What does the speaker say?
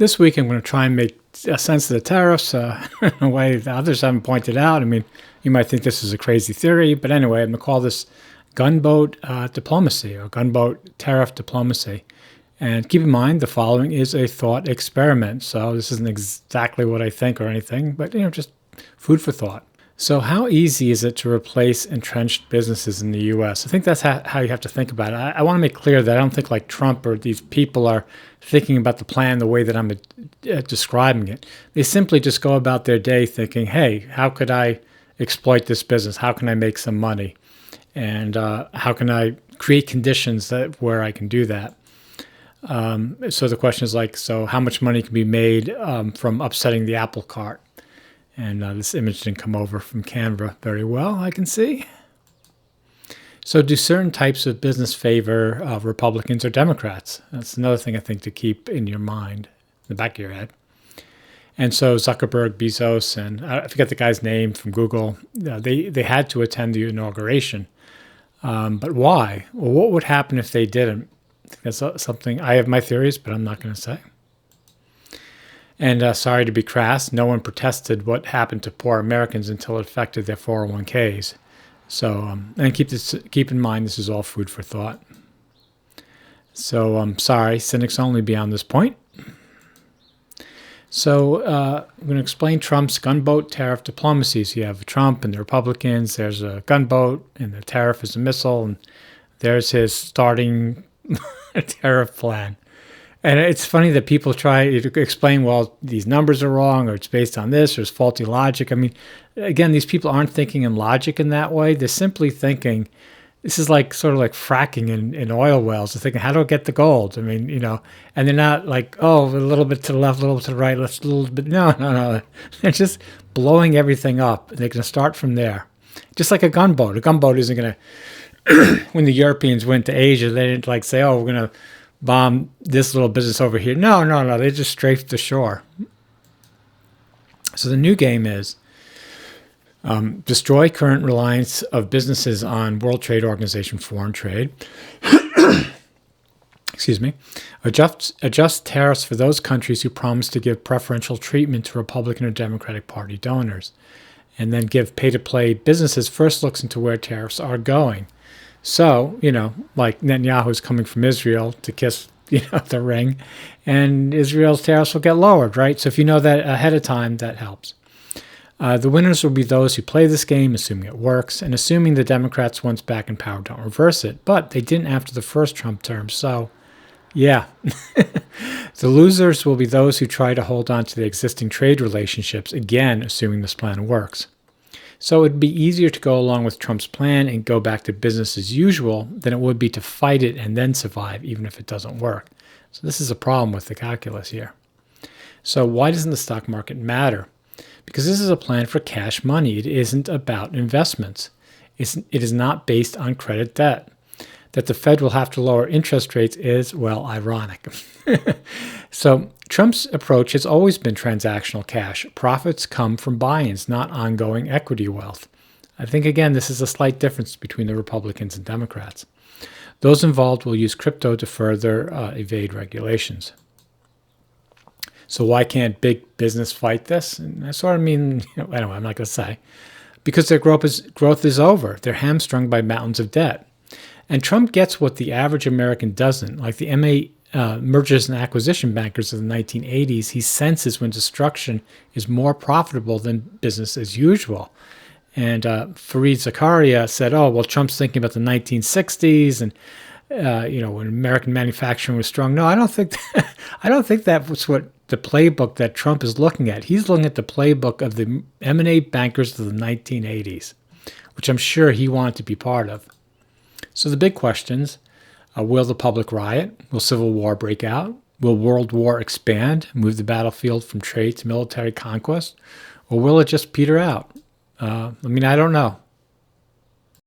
This week, I'm going to try and make a sense of the tariffs in a way that others haven't pointed out. I mean, you might think this is a crazy theory, but anyway, I'm going to call this gunboat diplomacy or gunboat tariff diplomacy. And keep in mind, the following is a thought experiment. So this isn't exactly what I think or anything, but just food for thought. So how easy is it to replace entrenched businesses in the U.S.? I think that's how you have to think about it. I want to make clear that I don't think like Trump or these people are thinking about the plan the way that I'm describing it. They simply just go about their day thinking, hey, how could I exploit this business? How can I make some money? And how can I create conditions where I can do that? So the question is so how much money can be made from upsetting the apple cart? And this image didn't come over from Canva very well, I can see. So do certain types of business favor Republicans or Democrats? That's another thing I think to keep in your mind, in the back of your head. And so Zuckerberg, Bezos, and I forget the guy's name from Google, they had to attend the inauguration. But why? Well, what would happen if they didn't? I think that's something, I have my theories, but I'm not going to say. And sorry to be crass, no one protested what happened to poor Americans until it affected their 401ks. So, and keep in mind, this is all food for thought. So, sorry, cynics only beyond this point. So, I'm going to explain Trump's gunboat tariff diplomacies. You have Trump and the Republicans, there's a gunboat, and the tariff is a missile, and there's his starting tariff plan. And it's funny that people try to explain, well, these numbers are wrong, or it's based on this, or it's faulty logic. I mean, again, these people aren't thinking in logic in that way. They're simply thinking, this is sort of like fracking in oil wells. They're thinking, how do I get the gold? I mean, and they're not like, oh, a little bit to the left, a little bit to the right, let's a little bit. No. They're just blowing everything up. They're going to start from there. Just like a gunboat. A gunboat isn't going to, when the Europeans went to Asia, they didn't say, oh, we're going to bomb this little business over here. No. They just strafed the shore. So the new game is destroy current reliance of businesses on World Trade Organization foreign trade. Excuse me. Adjust tariffs for those countries who promise to give preferential treatment to Republican or Democratic Party donors. And then give pay-to-play businesses first looks into where tariffs are going. So, like Netanyahu's coming from Israel to kiss, the ring, and Israel's tariffs will get lowered, right? So if you know that ahead of time, that helps. The winners will be those who play this game, assuming it works, and assuming the Democrats, once back in power, don't reverse it. But they didn't after the first Trump term, so yeah. The losers will be those who try to hold on to the existing trade relationships, again, assuming this plan works. So it'd be easier to go along with Trump's plan and go back to business as usual than it would be to fight it and then survive, even if it doesn't work. So this is a problem with the calculus here. So why doesn't the stock market matter? Because this is a plan for cash money. It isn't about investments. It is not based on credit debt. That the Fed will have to lower interest rates is, well, ironic. So Trump's approach has always been transactional cash. Profits come from buy-ins, not ongoing equity wealth. I think, again, this is a slight difference between the Republicans and Democrats. Those involved will use crypto to further evade regulations. So why can't big business fight this? And I sort of mean, anyway, I'm not going to say. Because their growth is over. They're hamstrung by mountains of debt. And Trump gets what the average American doesn't. Like the mergers and acquisition bankers of the 1980s, he senses when destruction is more profitable than business as usual. And Fareed Zakaria said, oh, well, Trump's thinking about the 1960s and, when American manufacturing was strong. No, I don't think that was what the playbook that Trump is looking at. He's looking at the playbook of the M&A bankers of the 1980s, which I'm sure he wanted to be part of. So the big questions, will the public riot? Will civil war break out? Will world war expand, move the battlefield from trade to military conquest? Or will it just peter out? I don't know.